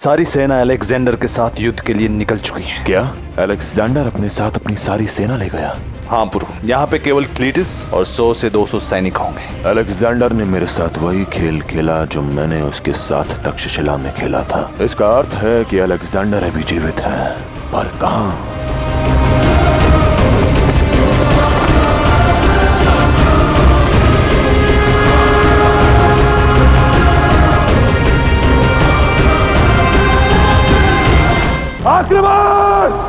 सारी सेना अलेक्जेंडर के साथ युद्ध के लिए निकल चुकी है। क्या अलेक्जेंडर अपने साथ अपनी सारी सेना ले गया? हाँ पुरु, यहाँ पे केवल क्लीटिस और 100 से 200 सैनिक होंगे। अलेक्जेंडर ने मेरे साथ वही खेल खेला जो मैंने उसके साथ तक्षशिला में खेला था। इसका अर्थ है कि अलेक्जेंडर अभी जीवित है, पर कहाँ? आक्रमण!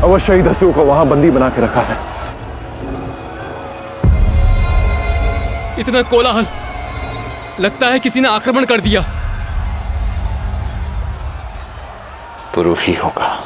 अवश्य ही दस्युओं को वहां बंदी बना के रखा है। इतना कोलाहल, लगता है किसी ने आक्रमण कर दिया। पुरु ही होगा।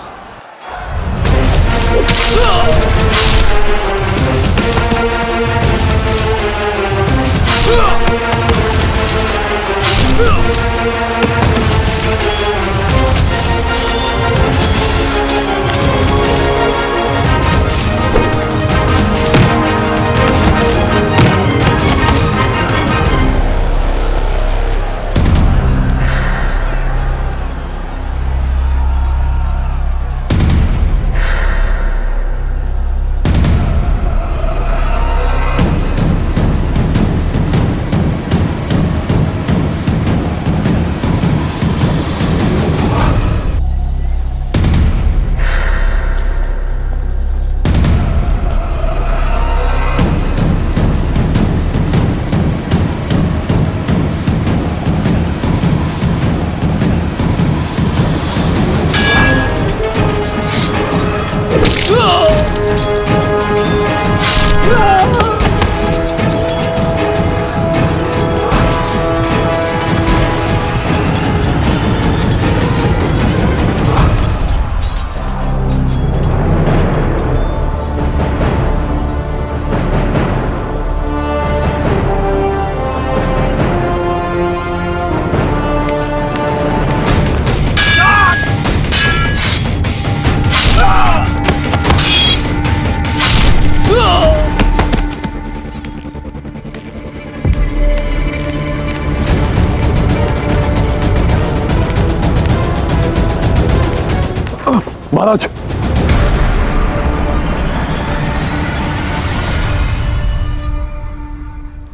महाराज,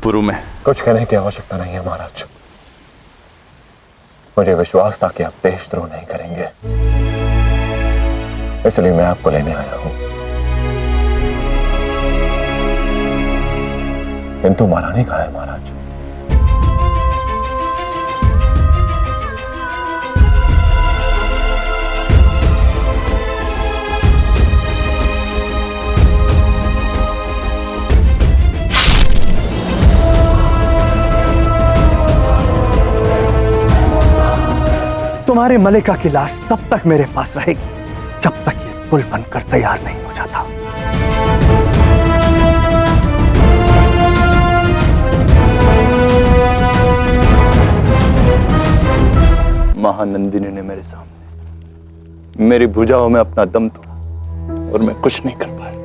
पुरु में कुछ कहने की आवश्यकता नहीं है महाराज। मुझे विश्वास था कि आप देशद्रोह नहीं करेंगे, इसलिए मैं आपको लेने आया हूं। किंतु महारानी कहाँ है महाराज? तुम्हारे मलिका की लाश तब तक मेरे पास रहेगी जब तक ये पुल बनकर तैयार नहीं हो जाता। महानंदिनी ने मेरे सामने मेरी भुजाओं में अपना दम तोड़ा और मैं कुछ नहीं कर पाया।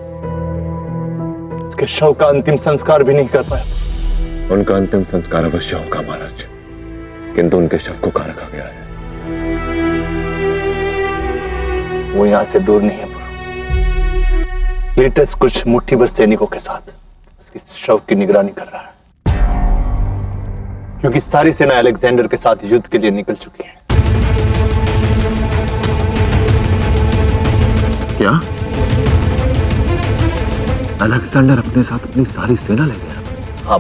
उसके शव का अंतिम संस्कार भी नहीं कर पाया। उनका अंतिम संस्कार अवश्य होगा महाराज, किंतु उनके शव को कहां रखा गया है? वो यहां से दूर नहीं है पुरु। क्लीटस कुछ मुट्ठी भर सैनिकों के साथ उसकी शव की निगरानी कर रहा है, क्योंकि सारी सेना अलेक्जेंडर के साथ युद्ध के लिए निकल चुकी है। क्या अलेक्जेंडर अपने साथ अपनी सारी सेना ले गया? हाँ,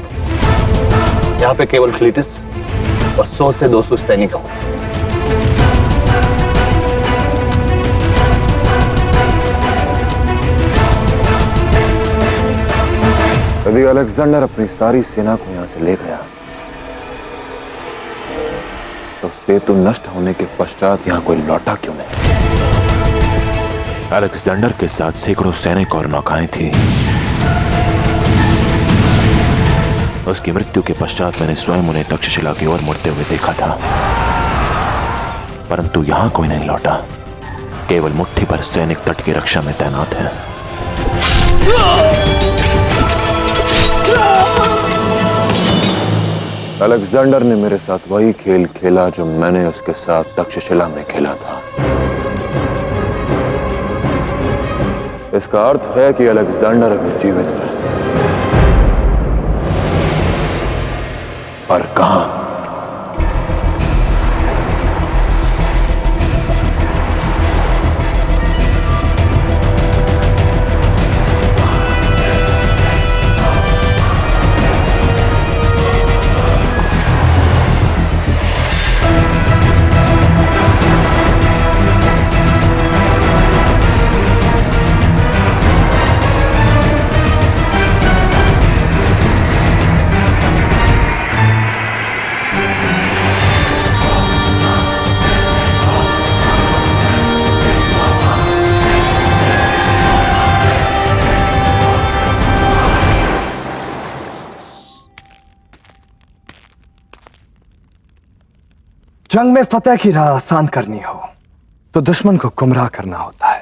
यहाँ पे केवल क्लीटस और 100 से 200 सैनिक होंगे। यदि अलेक्जेंडर अपनी सारी सेना को यहां से ले गया तो सेतु नष्ट होने के पश्चात यहां कोई लौटा क्यों नहीं? अलेक्जेंडर के साथ सैकड़ों सैनिक और नौकाएं थी। उसकी मृत्यु के पश्चात मैंने स्वयं उन्हें तक्षशिला की ओर मुड़ते हुए देखा था, परंतु यहां कोई नहीं लौटा। केवल मुट्ठी भर सैनिक तट की रक्षा में तैनात हैं। अलेक्जेंडर ने मेरे साथ वही खेल खेला जो मैंने उसके साथ तक्षशिला में खेला था। इसका अर्थ है कि अलेक्जेंडर अभी जीवित है, पर कहां? जंग में फतेह की राह आसान करनी हो तो दुश्मन को गुमराह करना होता है।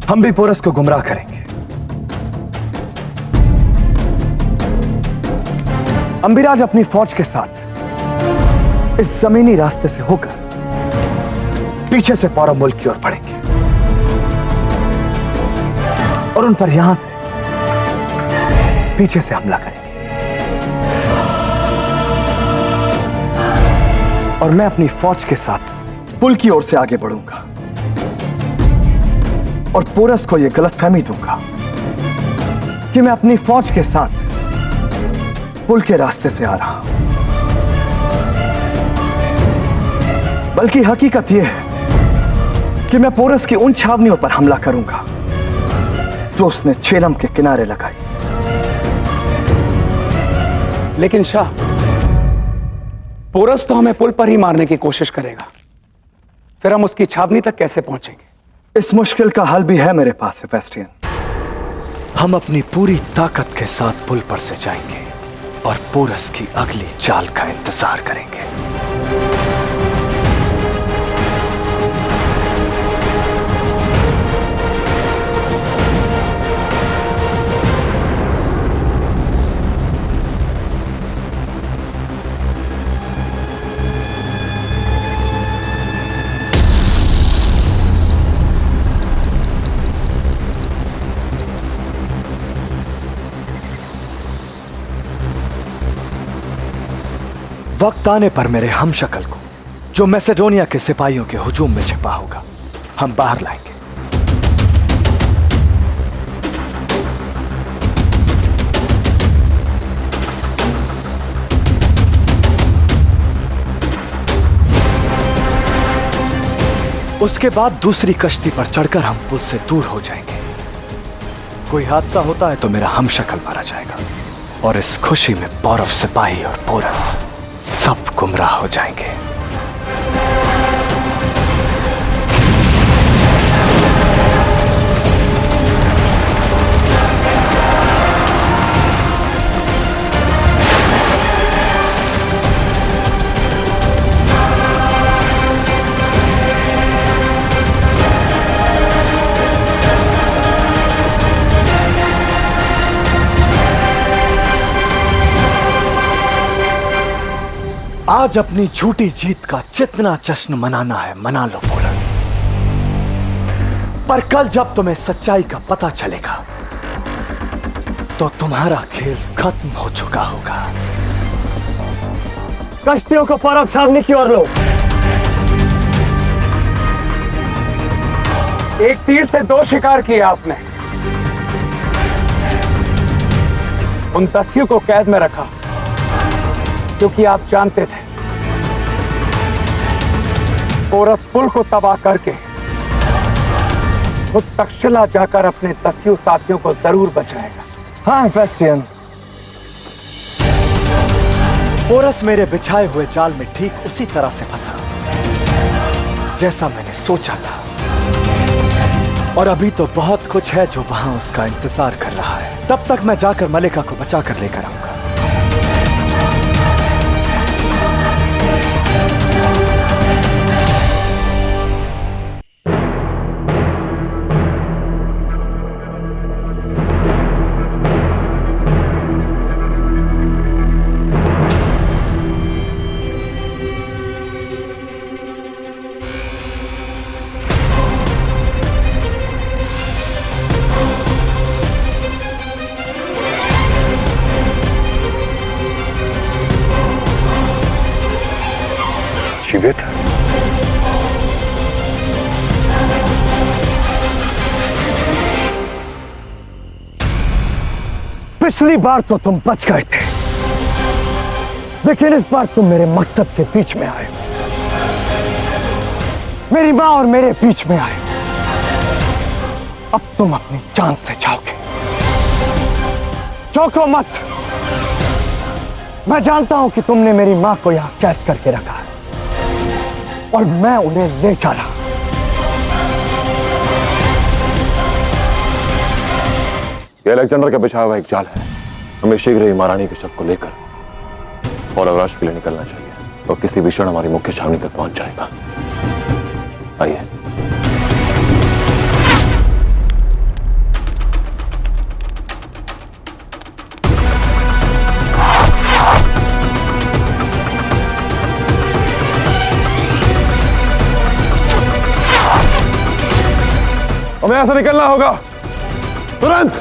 हम भी पोरस को गुमराह करेंगे। अंबिराज अपनी फौज के साथ इस जमीनी रास्ते से होकर पीछे से पौरव मुल्क की ओर बढ़ेंगे और उन पर यहां से पीछे से हमला करेंगे। और मैं अपनी फौज के साथ पुल की ओर से आगे बढ़ूंगा और पोरस को यह गलतफहमी दूंगा कि मैं अपनी फौज के साथ पुल के रास्ते से आ रहा हूं, बल्कि हकीकत यह है कि मैं पोरस की उन छावनियों पर हमला करूंगा जो उसने झेलम के किनारे लगाई। लेकिन शाह, पोरस तो हमें पुल पर ही मारने की कोशिश करेगा, फिर हम उसकी छावनी तक कैसे पहुंचेंगे? इस मुश्किल का हल भी है मेरे पास हेफेस्टियन। हम अपनी पूरी ताकत के साथ पुल पर से जाएंगे और पोरस की अगली चाल का इंतजार करेंगे। वक्त आने पर मेरे हमशक्ल को, जो मैसेडोनिया के सिपाहियों के हुजूम में छिपा होगा, हम बाहर लाएंगे। उसके बाद दूसरी कश्ती पर चढ़कर हम पुल से दूर हो जाएंगे। कोई हादसा होता है तो मेरा हमशक्ल मारा जाएगा और इस खुशी में पौरव सिपाही और पोरस सब गुमराह हो जाएंगे। आज अपनी झूठी जीत का जितना जश्न मनाना है मना लो पोरस, पर कल जब तुम्हें सच्चाई का पता चलेगा तो तुम्हारा खेल खत्म हो चुका होगा। कश्तियों को परब सामने की ओर लो। एक तीर से दो शिकार किए आपने। उन तस्यु को कैद में रखा क्योंकि आप जानते थे पोरस पुल को तबाह करके खुद तक्षशिला जाकर अपने तस्यु साथियों को जरूर बचाएगा। हाँ हेफेस्टियन, पोरस मेरे बिछाए हुए जाल में ठीक उसी तरह से फंसा जैसा मैंने सोचा था, और अभी तो बहुत कुछ है जो वहां उसका इंतजार कर रहा है। तब तक मैं जाकर मलिका को बचाकर लेकर आऊंगा। जीवित? पिछली बार तो तुम बच गए थे, लेकिन इस बार तुम मेरे मकसद के बीच में आए, मेरी मां और मेरे बीच में आए। अब तुम अपनी जान से जाओगे। चौंको मत, मैं जानता हूं कि तुमने मेरी मां को यहां कैद करके रखा है और मैं उन्हें ले जा रहा। ये अलेक्जेंडर का बिछाया हुआ एक जाल है। हमें शीघ्र ही महारानी के शव को लेकर और अवराश के लिए निकलना चाहिए, और किसी भी क्षण हमारी मुख्य छावनी तक पहुंच जाएगा। आइए। हमें ऐसा निकलना होगा तुरंत।